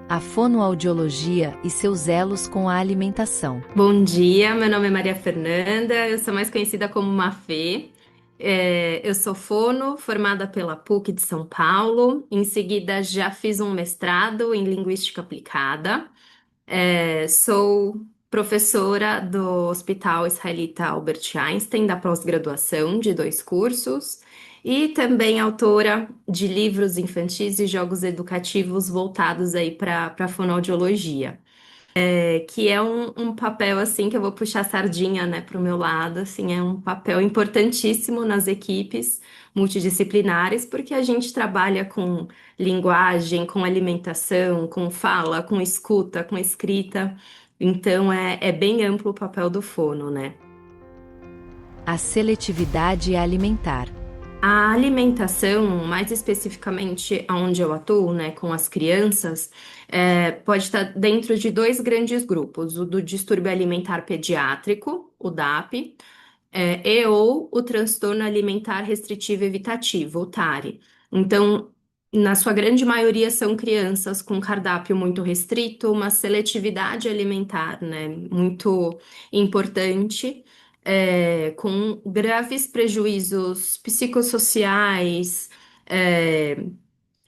a fonoaudiologia e seus elos com a alimentação. Bom dia, meu nome é Maria Fernanda, eu sou mais conhecida como Mafê. Eu sou fono, formada pela PUC de São Paulo. Em seguida, já fiz um mestrado em Linguística Aplicada. Sou professora do Hospital Israelita Albert Einstein, da pós-graduação, de 2 cursos. E também autora de livros infantis e jogos educativos voltados aí para fonoaudiologia, que é um papel assim que eu vou puxar a sardinha, né, para o meu lado, assim, é um papel importantíssimo nas equipes multidisciplinares, porque a gente trabalha com linguagem, com alimentação, com fala, com escuta, com escrita, então é bem amplo o papel do fono, né? A seletividade alimentar. A alimentação, mais especificamente onde eu atuo, né, com as crianças, pode estar dentro de dois grandes grupos: o do distúrbio alimentar pediátrico, o DAP, e ou o transtorno alimentar restritivo evitativo, o TARI. Então, na sua grande maioria são crianças com cardápio muito restrito, uma seletividade alimentar, né, muito importante, com graves prejuízos psicossociais, é,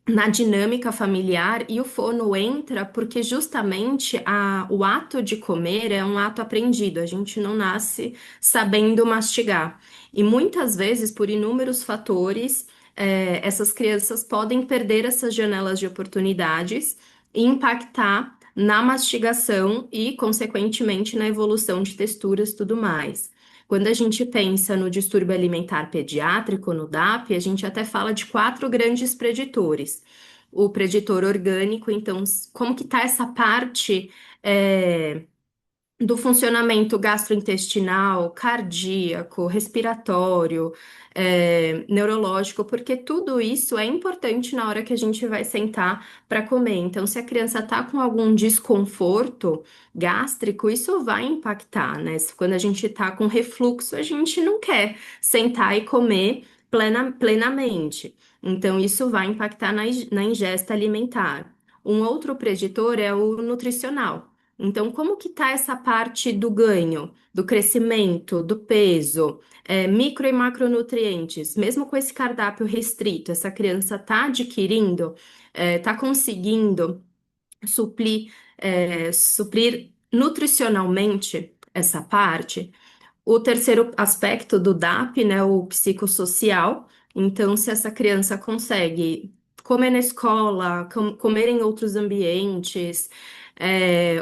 na dinâmica familiar, e o fono entra porque justamente o ato de comer é um ato aprendido, a gente não nasce sabendo mastigar. E muitas vezes, por inúmeros fatores, essas crianças podem perder essas janelas de oportunidades e impactar na mastigação e, consequentemente, na evolução de texturas e tudo mais. Quando a gente pensa no distúrbio alimentar pediátrico, no DAP, a gente até fala de quatro grandes preditores. O preditor orgânico, então, como que está essa parte do funcionamento gastrointestinal, cardíaco, respiratório, neurológico, porque tudo isso é importante na hora que a gente vai sentar para comer. Então, se a criança está com algum desconforto gástrico, isso vai impactar, né? Quando a gente está com refluxo, a gente não quer sentar e comer plenamente. Então, isso vai impactar na ingesta alimentar. Um outro preditor é o nutricional. Então, como que tá essa parte do ganho, do crescimento, do peso, micro e macronutrientes? Mesmo com esse cardápio restrito, essa criança tá adquirindo, tá conseguindo suprir nutricionalmente essa parte? O terceiro aspecto do DAP, né, o psicossocial. Então, se essa criança consegue comer na escola, comer em outros ambientes,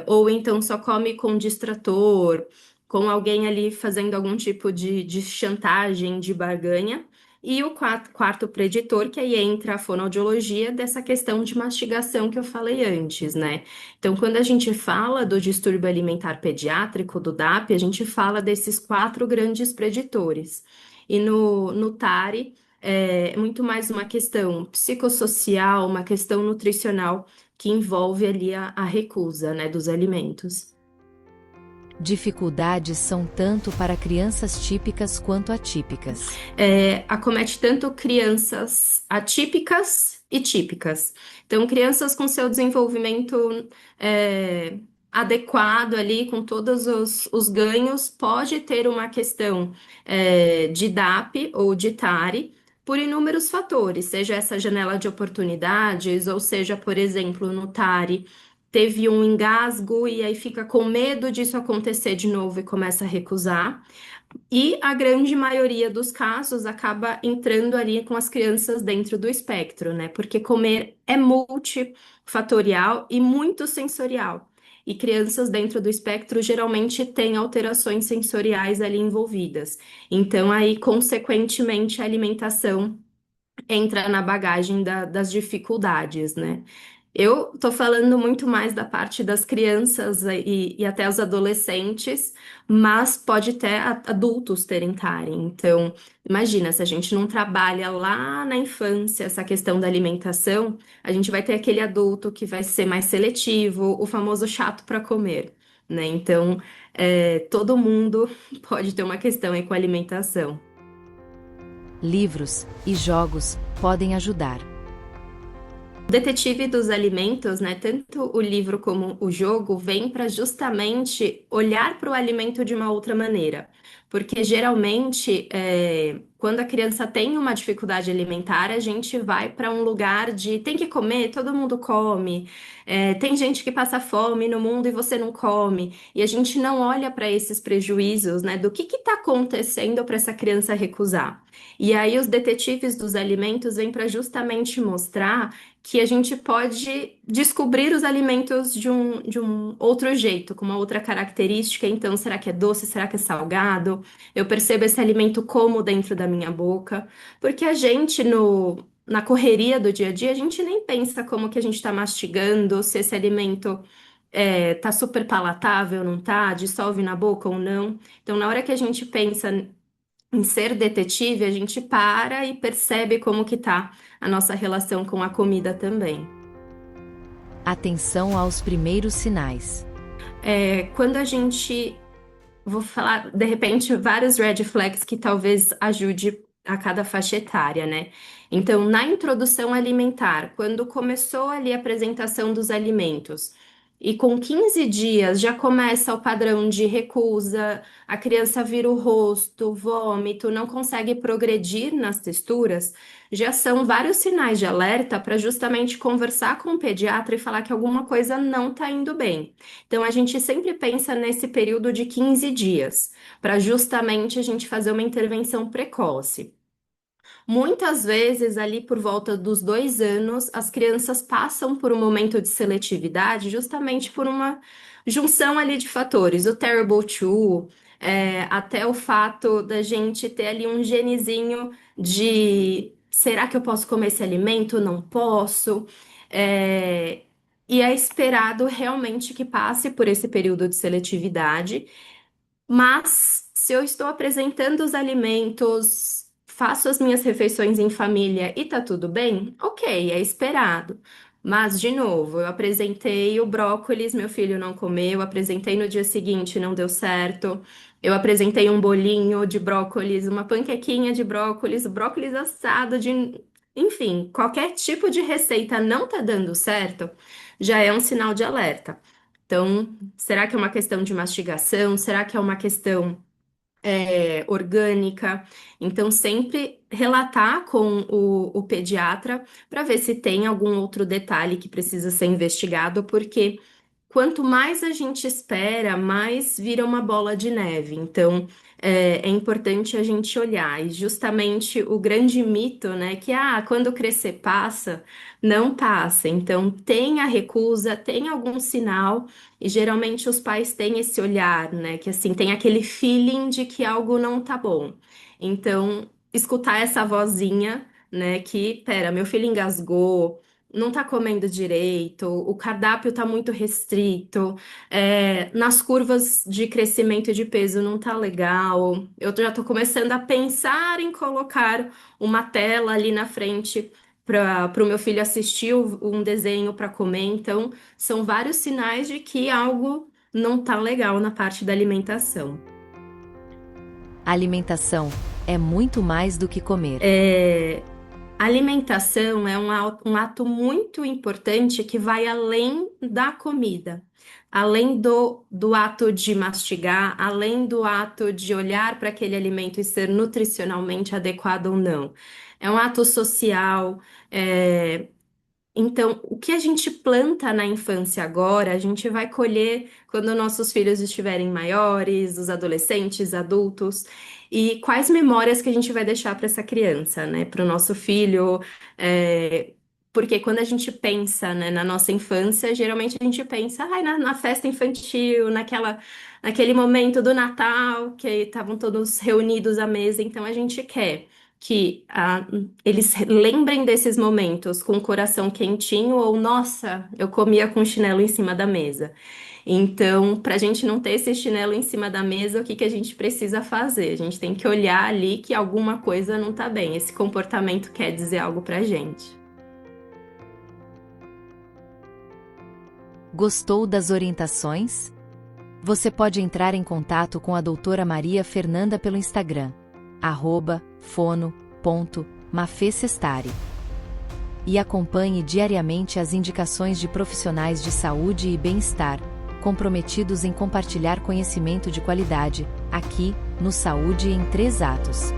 ou então só come com distrator, com alguém ali fazendo algum tipo de chantagem, de barganha. E o quarto preditor, que aí entra a fonoaudiologia dessa questão de mastigação que eu falei antes, né? Então, quando a gente fala do distúrbio alimentar pediátrico, do DAP, a gente fala desses quatro grandes preditores. E no TARI é muito mais uma questão psicossocial, uma questão nutricional que envolve ali a recusa, né, dos alimentos. Dificuldades são tanto para crianças típicas quanto atípicas. Acomete tanto crianças atípicas e típicas. Então, crianças com seu desenvolvimento é, adequado ali, com todos os ganhos, pode ter uma questão de DAP ou de TARI por inúmeros fatores, seja essa janela de oportunidades, ou seja, por exemplo, no TARI. Teve um engasgo e aí fica com medo disso acontecer de novo e começa a recusar. E a grande maioria dos casos acaba entrando ali com as crianças dentro do espectro, né? Porque comer é multifatorial e muito sensorial. E crianças dentro do espectro geralmente têm alterações sensoriais ali envolvidas. Então, aí, consequentemente, a alimentação entra na bagagem das dificuldades, né? Eu tô falando muito mais da parte das crianças e até os adolescentes, mas pode até adultos terem TARI. Então, imagina, se a gente não trabalha lá na infância essa questão da alimentação, a gente vai ter aquele adulto que vai ser mais seletivo, o famoso chato para comer, né? Então, todo mundo pode ter uma questão aí com a alimentação. Livros e jogos podem ajudar. O Detetive dos Alimentos, né, tanto o livro como o jogo, vem para justamente olhar para o alimento de uma outra maneira. Porque geralmente, quando a criança tem uma dificuldade alimentar, a gente vai para um lugar de tem que comer, todo mundo come, tem gente que passa fome no mundo e você não come, e a gente não olha para esses prejuízos, né, do que está acontecendo para essa criança recusar. E aí os detetives dos alimentos vêm para justamente mostrar que a gente pode descobrir os alimentos de um outro jeito, com uma outra característica. Então, será que é doce? Será que é salgado? Eu percebo esse alimento como dentro da minha boca, porque a gente na correria do dia a dia, a gente nem pensa como que a gente está mastigando, se esse alimento tá super palatável, não tá, dissolve na boca ou não. Então, na hora que a gente pensa em ser detetive, a gente para e percebe como que tá a nossa relação com a comida também. Atenção aos primeiros sinais. Quando a gente, vou falar, de repente, vários red flags que talvez ajude a cada faixa etária, né? Então, na introdução alimentar, quando começou ali a apresentação dos alimentos, e com 15 dias já começa o padrão de recusa, a criança vira o rosto, vômito, não consegue progredir nas texturas, já são vários sinais de alerta para justamente conversar com o pediatra e falar que alguma coisa não está indo bem. Então, a gente sempre pensa nesse período de 15 dias, para justamente a gente fazer uma intervenção precoce. Muitas vezes, ali por volta dos 2 anos, as crianças passam por um momento de seletividade justamente por uma junção ali de fatores. O Terrible Two, até o fato da gente ter ali um genezinho de será que eu posso comer esse alimento? Não posso. É, e é esperado realmente que passe por esse período de seletividade. Mas se eu estou apresentando os alimentos, faço as minhas refeições em família e tá tudo bem, ok, é esperado. Mas, de novo, eu apresentei o brócolis, meu filho não comeu, apresentei no dia seguinte, não deu certo. Eu apresentei um bolinho de brócolis, uma panquequinha de brócolis, brócolis assado de. Enfim, qualquer tipo de receita não tá dando certo, já é um sinal de alerta. Então, será que é uma questão de mastigação? Será que é uma questão orgânica? Então, sempre relatar com o pediatra para ver se tem algum outro detalhe que precisa ser investigado, porque quanto mais a gente espera, mais vira uma bola de neve. Então, é importante a gente olhar. E justamente o grande mito, né, que quando crescer passa, não passa. Então, tem a recusa, tem algum sinal, e geralmente os pais têm esse olhar, né, que assim, tem aquele feeling de que algo não tá bom. Então, escutar essa vozinha, né, que, pera, meu filho engasgou, não tá comendo direito, o cardápio tá muito restrito, nas curvas de crescimento e de peso não tá legal. Eu já tô começando a pensar em colocar uma tela ali na frente para o meu filho assistir um desenho para comer. Então, são vários sinais de que algo não tá legal na parte da alimentação. Alimentação é muito mais do que comer. A alimentação é um ato muito importante que vai além da comida, além do ato de mastigar, além do ato de olhar para aquele alimento e ser nutricionalmente adequado ou não. É um ato social, então, o que a gente planta na infância agora, a gente vai colher quando nossos filhos estiverem maiores, os adolescentes, adultos, e quais memórias que a gente vai deixar para essa criança, né? Para o nosso filho. Porque quando a gente pensa, né, na nossa infância, geralmente a gente pensa, na festa infantil, naquele momento do Natal, que estavam todos reunidos à mesa, então a gente quer que eles lembrem desses momentos com o coração quentinho ou, nossa, eu comia com chinelo em cima da mesa. Então, para a gente não ter esse chinelo em cima da mesa, o que que a gente precisa fazer? A gente tem que olhar ali que alguma coisa não tá bem. Esse comportamento quer dizer algo pra gente. Gostou das orientações? Você pode entrar em contato com a doutora Maria Fernanda pelo Instagram, @fono.mafecestari. e acompanhe diariamente as indicações de profissionais de saúde e bem-estar, comprometidos em compartilhar conhecimento de qualidade, aqui, no Saúde em 3 Atos.